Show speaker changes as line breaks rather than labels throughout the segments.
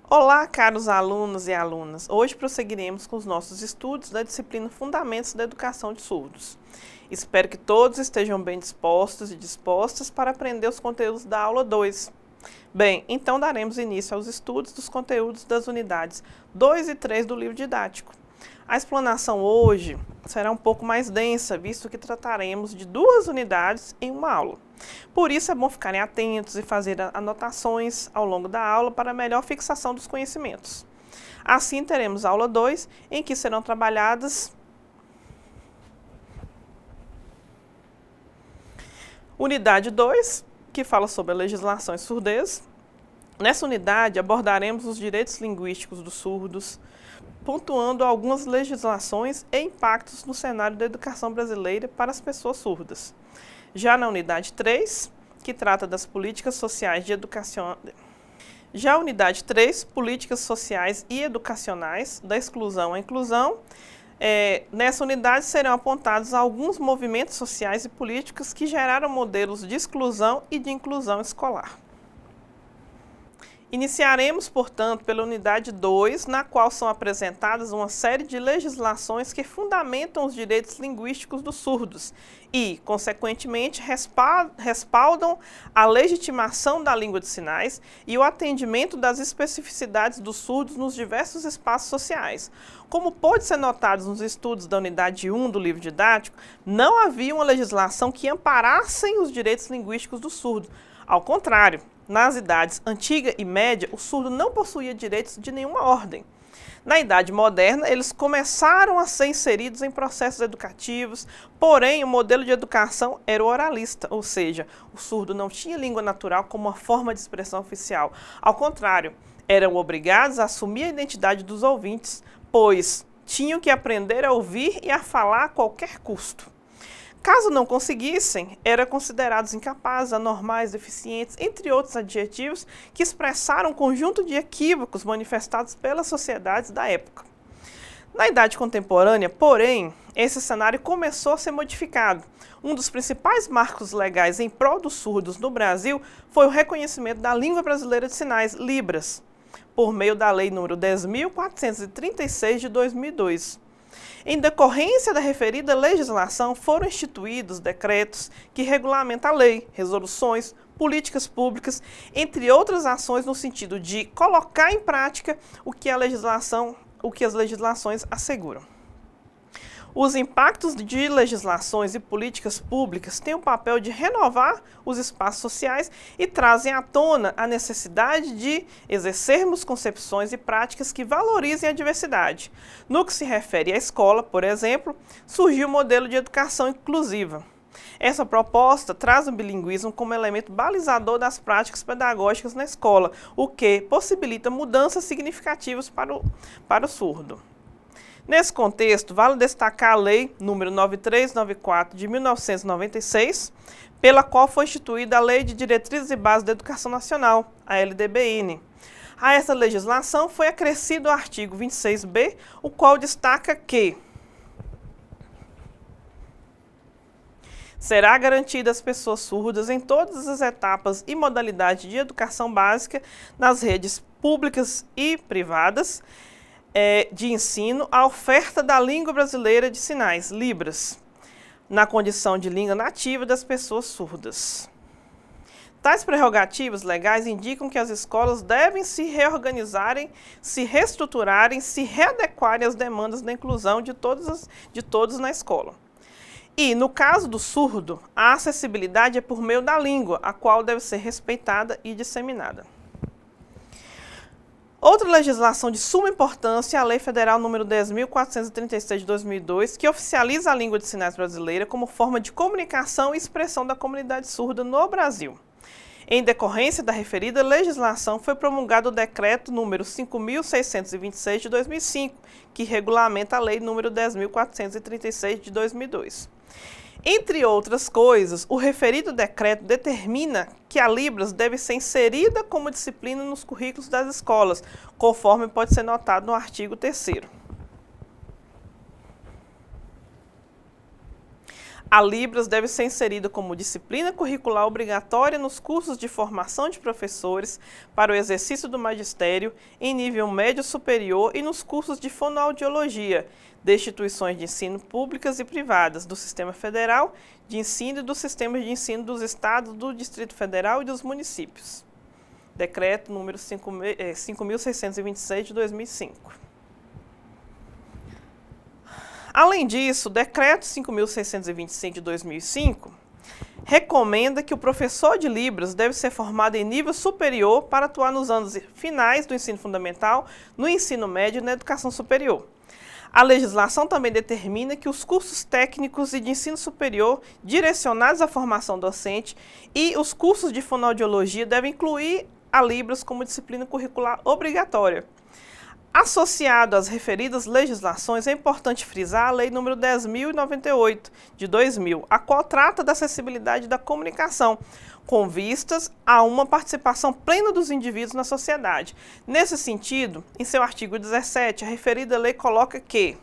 Olá, caros alunos e alunas! Hoje prosseguiremos com os nossos estudos da disciplina Fundamentos da Educação de Surdos. Espero que todos estejam bem dispostos e dispostas para aprender os conteúdos da aula 2. Bem, então daremos início aos estudos dos conteúdos das unidades 2 e 3 do livro didático. A explanação hoje será um pouco mais densa, visto que trataremos de 2 unidades em uma aula. Por isso é bom ficarem atentos e fazer anotações ao longo da aula para melhor fixação dos conhecimentos. Assim teremos a aula 2, em que serão trabalhadas unidade 2, que fala sobre a legislação e surdez. Nessa unidade abordaremos os direitos linguísticos dos surdos, pontuando algumas legislações e impactos no cenário da educação brasileira para as pessoas surdas. Já na unidade 3, que trata das políticas sociais de educação. Já a unidade 3, políticas sociais e educacionais, da exclusão à inclusão. Nessa unidade serão apontados alguns movimentos sociais e políticos que geraram modelos de exclusão e de inclusão escolar. Iniciaremos, portanto, pela unidade 2, na qual são apresentadas uma série de legislações que fundamentam os direitos linguísticos dos surdos e, consequentemente, respaldam a legitimação da língua de sinais e o atendimento das especificidades dos surdos nos diversos espaços sociais. Como pode ser notado nos estudos da unidade 1 do livro didático, não havia uma legislação que amparasse os direitos linguísticos do surdo. Ao contrário, nas idades antiga e média, o surdo não possuía direitos de nenhuma ordem. Na idade moderna, eles começaram a ser inseridos em processos educativos, porém o modelo de educação era o oralista, ou seja, o surdo não tinha língua natural como uma forma de expressão oficial. Ao contrário, eram obrigados a assumir a identidade dos ouvintes, pois tinham que aprender a ouvir e a falar a qualquer custo. Caso não conseguissem, eram considerados incapazes, anormais, deficientes, entre outros adjetivos que expressaram um conjunto de equívocos manifestados pelas sociedades da época. Na idade contemporânea, porém, esse cenário começou a ser modificado. Um dos principais marcos legais em prol dos surdos no Brasil foi o reconhecimento da língua brasileira de sinais, Libras, por meio da Lei nº 10.436 de 2002. Em decorrência da referida legislação, foram instituídos decretos que regulamentam a lei, resoluções, políticas públicas, entre outras ações no sentido de colocar em prática o que as legislações asseguram. Os impactos de legislações e políticas públicas têm o papel de renovar os espaços sociais e trazem à tona a necessidade de exercermos concepções e práticas que valorizem a diversidade. No que se refere à escola, por exemplo, surgiu o modelo de educação inclusiva. Essa proposta traz o bilinguismo como elemento balizador das práticas pedagógicas na escola, o que possibilita mudanças significativas para o surdo. Nesse contexto, vale destacar a Lei nº 9394 de 1996, pela qual foi instituída a Lei de Diretrizes e Bases da Educação Nacional, a LDBN. A essa legislação foi acrescido o artigo 26b, o qual destaca que será garantida às pessoas surdas em todas as etapas e modalidades de educação básica nas redes públicas e privadas de ensino a oferta da língua brasileira de sinais, Libras, na condição de língua nativa das pessoas surdas. Tais prerrogativas legais indicam que as escolas devem se reorganizarem, se reestruturarem, se readequarem às demandas da inclusão de todos na escola. E, no caso do surdo, a acessibilidade é por meio da língua, a qual deve ser respeitada e disseminada. Outra legislação de suma importância é a Lei Federal nº 10.436 de 2002, que oficializa a língua de sinais brasileira como forma de comunicação e expressão da comunidade surda no Brasil. Em decorrência da referida legislação, foi promulgado o Decreto nº 5.626 de 2005, que regulamenta a Lei nº 10.436 de 2002. Entre outras coisas, o referido decreto determina que a Libras deve ser inserida como disciplina nos currículos das escolas, conforme pode ser notado no artigo 3º. A Libras deve ser inserida como disciplina curricular obrigatória nos cursos de formação de professores para o exercício do magistério em nível médio superior e nos cursos de fonoaudiologia de instituições de ensino públicas e privadas do Sistema Federal de Ensino e dos sistemas de ensino dos estados, do Distrito Federal e dos municípios. Decreto número 5.626 de 2005. Além disso, o Decreto 5.625 de 2005 recomenda que o professor de Libras deve ser formado em nível superior para atuar nos anos finais do ensino fundamental, no ensino médio e na educação superior. A legislação também determina que os cursos técnicos e de ensino superior direcionados à formação docente e os cursos de fonoaudiologia devem incluir a Libras como disciplina curricular obrigatória. Associado às referidas legislações, é importante frisar a Lei nº 10.098, de 2000, a qual trata da acessibilidade da comunicação, com vistas a uma participação plena dos indivíduos na sociedade. Nesse sentido, em seu artigo 17, a referida lei coloca que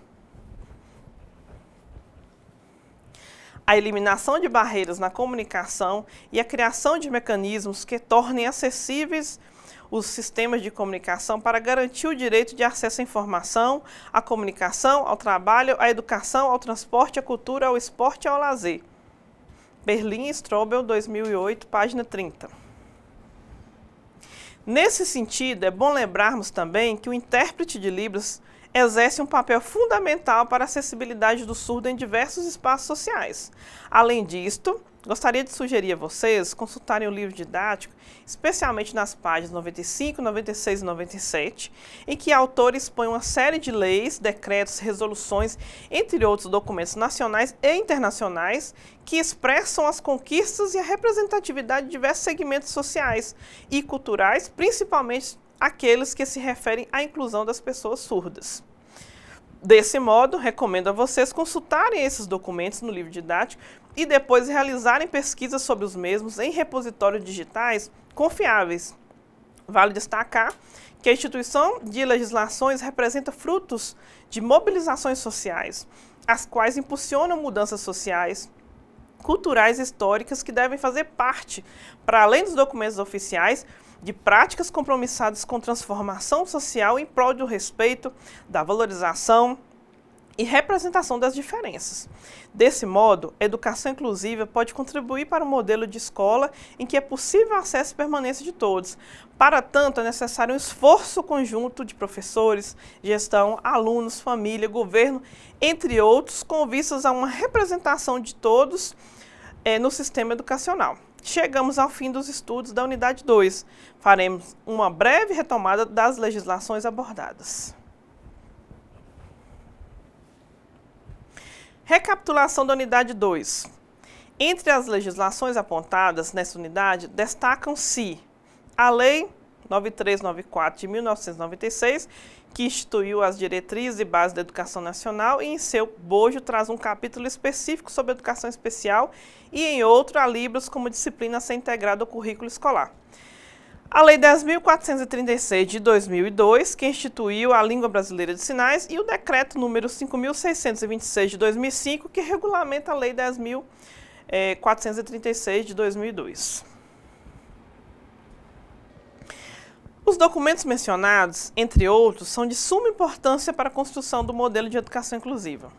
a eliminação de barreiras na comunicação e a criação de mecanismos que tornem acessíveis os sistemas de comunicação para garantir o direito de acesso à informação, à comunicação, ao trabalho, à educação, ao transporte, à cultura, ao esporte e ao lazer. Berlim Strobel, 2008, página 30. Nesse sentido, é bom lembrarmos também que o intérprete de Libras exerce um papel fundamental para a acessibilidade do surdo em diversos espaços sociais. Além disto, gostaria de sugerir a vocês consultarem o livro didático, especialmente nas páginas 95, 96 e 97, em que a autora expõe uma série de leis, decretos, resoluções, entre outros documentos nacionais e internacionais, que expressam as conquistas e a representatividade de diversos segmentos sociais e culturais, principalmente aqueles que se referem à inclusão das pessoas surdas. Desse modo, recomendo a vocês consultarem esses documentos no livro didático e depois realizarem pesquisas sobre os mesmos em repositórios digitais confiáveis. Vale destacar que a instituição de legislações representa frutos de mobilizações sociais, as quais impulsionam mudanças sociais, culturais e históricas que devem fazer parte, para além dos documentos oficiais, de práticas compromissadas com transformação social em prol do respeito, da valorização e representação das diferenças. Desse modo, a educação inclusiva pode contribuir para um modelo de escola em que é possível acesso e permanência de todos. Para tanto, é necessário um esforço conjunto de professores, gestão, alunos, família, governo, entre outros, com vistas a uma representação de todos no sistema educacional. Chegamos ao fim dos estudos da unidade 2. Faremos uma breve retomada das legislações abordadas. Recapitulação da unidade 2. Entre as legislações apontadas nessa unidade, destacam-se a Lei 9394 de 1996, que instituiu as diretrizes e bases da educação nacional e em seu bojo traz um capítulo específico sobre educação especial e em outro a Libras como disciplina a ser integrada ao currículo escolar. A Lei 10.436 de 2002, que instituiu a língua brasileira de sinais, e o Decreto número 5.626 de 2005, que regulamenta a Lei 10.436 de 2002. Os documentos mencionados, entre outros, são de suma importância para a construção do modelo de educação inclusiva.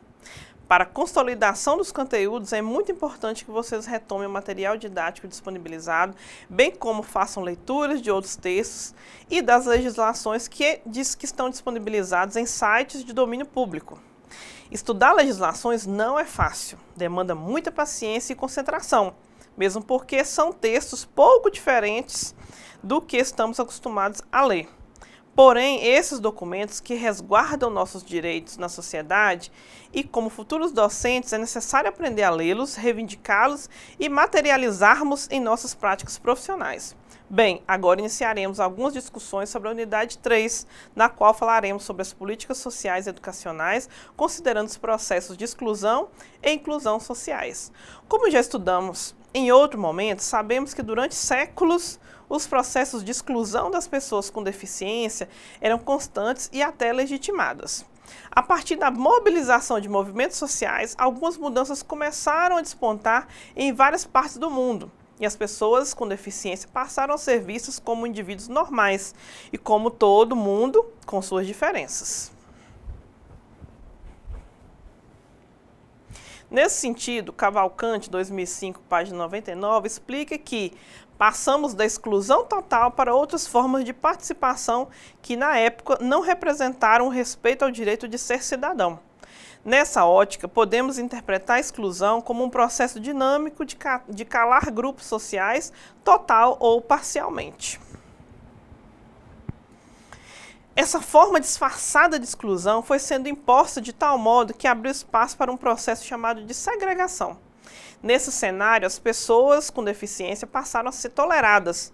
Para a consolidação dos conteúdos, é muito importante que vocês retomem o material didático disponibilizado, bem como façam leituras de outros textos e das legislações que estão disponibilizadas em sites de domínio público. Estudar legislações não é fácil, demanda muita paciência e concentração, mesmo porque são textos pouco diferentes do que estamos acostumados a ler. Porém, esses documentos que resguardam nossos direitos na sociedade e como futuros docentes é necessário aprender a lê-los, reivindicá-los e materializarmos em nossas práticas profissionais. Bem, agora iniciaremos algumas discussões sobre a unidade 3, na qual falaremos sobre as políticas sociais e educacionais, considerando os processos de exclusão e inclusão sociais. Como já estudamos em outro momento, sabemos que durante séculos os processos de exclusão das pessoas com deficiência eram constantes e até legitimadas. A partir da mobilização de movimentos sociais, algumas mudanças começaram a despontar em várias partes do mundo. E as pessoas com deficiência passaram a ser vistas como indivíduos normais e como todo mundo com suas diferenças. Nesse sentido, Cavalcante, 2005, página 99, explica que passamos da exclusão total para outras formas de participação que, na época, não representaram o respeito ao direito de ser cidadão. Nessa ótica, podemos interpretar a exclusão como um processo dinâmico de calar grupos sociais, total ou parcialmente. Essa forma disfarçada de exclusão foi sendo imposta de tal modo que abriu espaço para um processo chamado de segregação. Nesse cenário, as pessoas com deficiência passaram a ser toleradas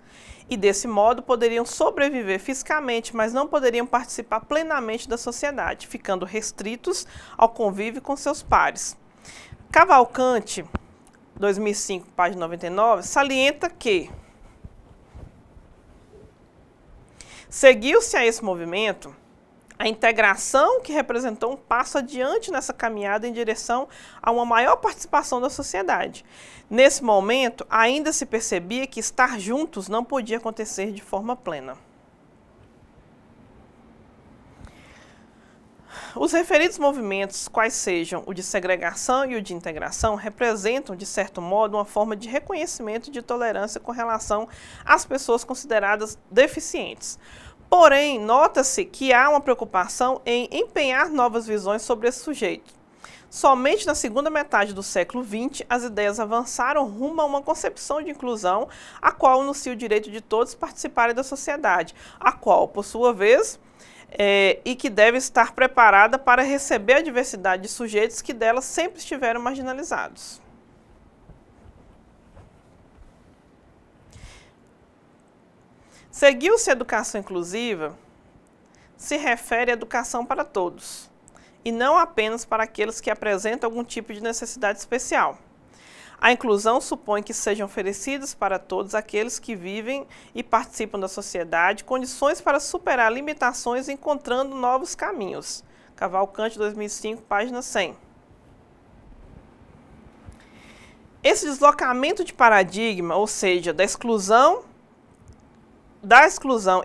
e, desse modo, poderiam sobreviver fisicamente, mas não poderiam participar plenamente da sociedade, ficando restritos ao convívio com seus pares. Cavalcante, 2005, página 99, salienta que seguiu-se a esse movimento a integração que representou um passo adiante nessa caminhada em direção a uma maior participação da sociedade. Nesse momento, ainda se percebia que estar juntos não podia acontecer de forma plena. Os referidos movimentos, quais sejam o de segregação e o de integração, representam, de certo modo, uma forma de reconhecimento e de tolerância com relação às pessoas consideradas deficientes. Porém, nota-se que há uma preocupação em empenhar novas visões sobre esse sujeito. Somente na segunda metade do século XX, as ideias avançaram rumo a uma concepção de inclusão, a qual anuncia o direito de todos participarem da sociedade, a qual, por sua vez, e que deve estar preparada para receber a diversidade de sujeitos que dela sempre estiveram marginalizados. Seguiu-se a educação inclusiva, se refere à educação para todos, e não apenas para aqueles que apresentam algum tipo de necessidade especial. A inclusão supõe que sejam oferecidas para todos aqueles que vivem e participam da sociedade condições para superar limitações encontrando novos caminhos. Cavalcante, 2005, página 100. Esse deslocamento de paradigma, ou seja, da exclusão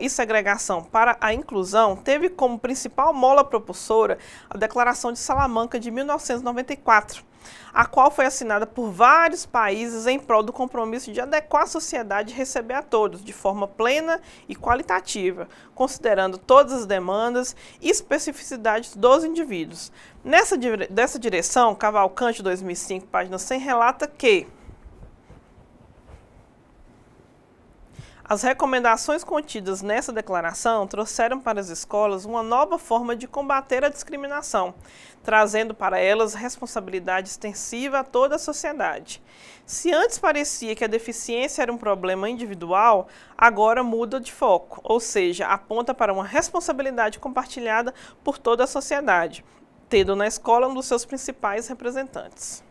e segregação para a inclusão, teve como principal mola propulsora a Declaração de Salamanca de 1994, a qual foi assinada por vários países em prol do compromisso de adequar a sociedade e receber a todos, de forma plena e qualitativa, considerando todas as demandas e especificidades dos indivíduos. Nessa direção, Cavalcante, 2005, página 100, relata que as recomendações contidas nessa declaração trouxeram para as escolas uma nova forma de combater a discriminação, trazendo para elas responsabilidade extensiva a toda a sociedade. Se antes parecia que a deficiência era um problema individual, agora muda de foco, ou seja, aponta para uma responsabilidade compartilhada por toda a sociedade, tendo na escola um dos seus principais representantes.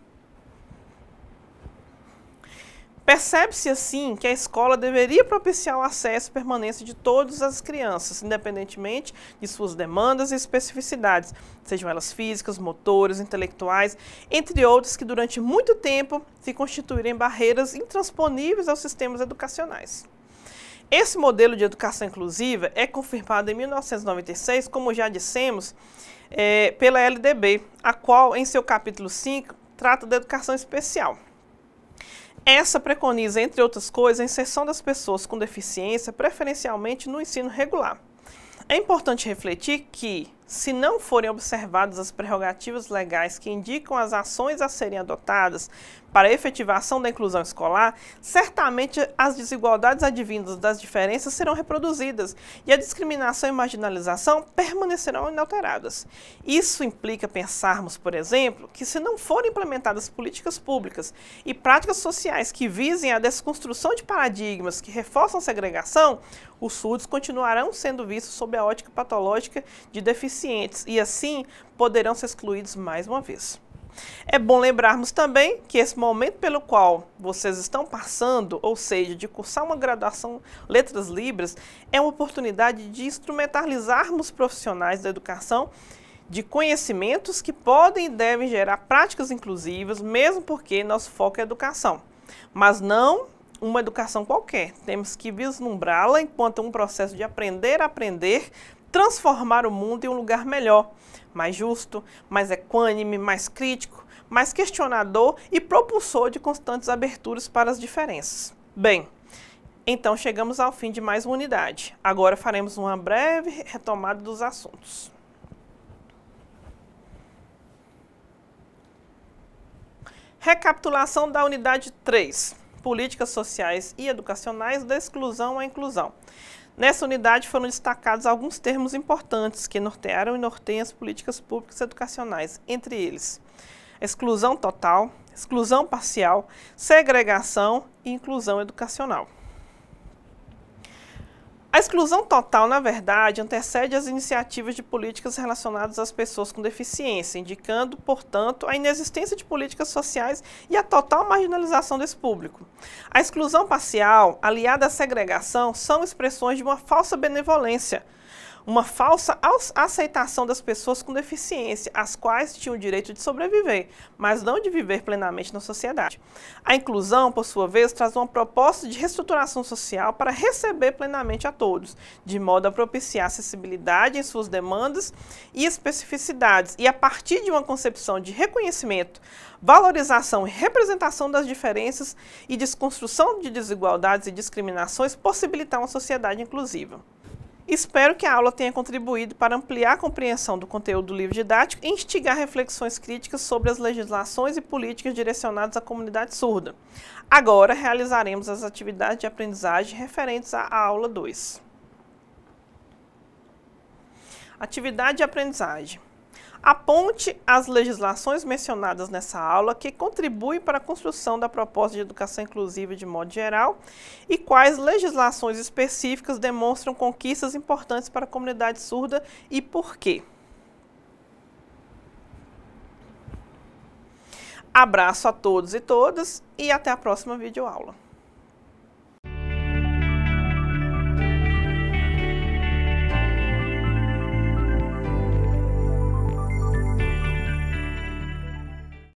Percebe-se assim que a escola deveria propiciar o acesso e permanência de todas as crianças, independentemente de suas demandas e especificidades, sejam elas físicas, motoras, intelectuais, entre outras que durante muito tempo se constituírem barreiras intransponíveis aos sistemas educacionais. Esse modelo de educação inclusiva é confirmado em 1996, como já dissemos, pela LDB, a qual, em seu capítulo 5, trata da educação especial. Essa preconiza, entre outras coisas, a inserção das pessoas com deficiência, preferencialmente no ensino regular. É importante refletir que, se não forem observadas as prerrogativas legais que indicam as ações a serem adotadas para a efetivação da inclusão escolar, certamente as desigualdades advindas das diferenças serão reproduzidas e a discriminação e marginalização permanecerão inalteradas. Isso implica pensarmos, por exemplo, que se não forem implementadas políticas públicas e práticas sociais que visem a desconstrução de paradigmas que reforçam a segregação, os surdos continuarão sendo vistos sob a ótica patológica de deficientes e, assim, poderão ser excluídos mais uma vez. É bom lembrarmos também que esse momento pelo qual vocês estão passando, ou seja, de cursar uma graduação Letras Libras, é uma oportunidade de instrumentalizarmos profissionais da educação de conhecimentos que podem e devem gerar práticas inclusivas, mesmo porque nosso foco é a educação. Mas não uma educação qualquer. Temos que vislumbrá-la enquanto um processo de aprender a aprender, transformar o mundo em um lugar melhor, mais justo, mais equânime, mais crítico, mais questionador e propulsor de constantes aberturas para as diferenças. Bem, então chegamos ao fim de mais uma unidade. Agora faremos uma breve retomada dos assuntos. Recapitulação da unidade 3, Políticas Sociais e Educacionais da Exclusão à Inclusão. Nessa unidade foram destacados alguns termos importantes que nortearam e norteiam as políticas públicas educacionais, entre eles exclusão total, exclusão parcial, segregação e inclusão educacional. A exclusão total, na verdade, antecede as iniciativas de políticas relacionadas às pessoas com deficiência, indicando, portanto, a inexistência de políticas sociais e a total marginalização desse público. A exclusão parcial, aliada à segregação, são expressões de uma falsa benevolência, uma falsa aceitação das pessoas com deficiência, as quais tinham o direito de sobreviver, mas não de viver plenamente na sociedade. A inclusão, por sua vez, traz uma proposta de reestruturação social para receber plenamente a todos, de modo a propiciar acessibilidade em suas demandas e especificidades, e a partir de uma concepção de reconhecimento, valorização e representação das diferenças e desconstrução de desigualdades e discriminações, possibilitar uma sociedade inclusiva. Espero que a aula tenha contribuído para ampliar a compreensão do conteúdo do livro didático e instigar reflexões críticas sobre as legislações e políticas direcionadas à comunidade surda. Agora, realizaremos as atividades de aprendizagem referentes à aula 2. Atividade de aprendizagem. Aponte as legislações mencionadas nessa aula que contribuem para a construção da proposta de educação inclusiva de modo geral e quais legislações específicas demonstram conquistas importantes para a comunidade surda e por quê. Abraço a todos e todas e até a próxima videoaula.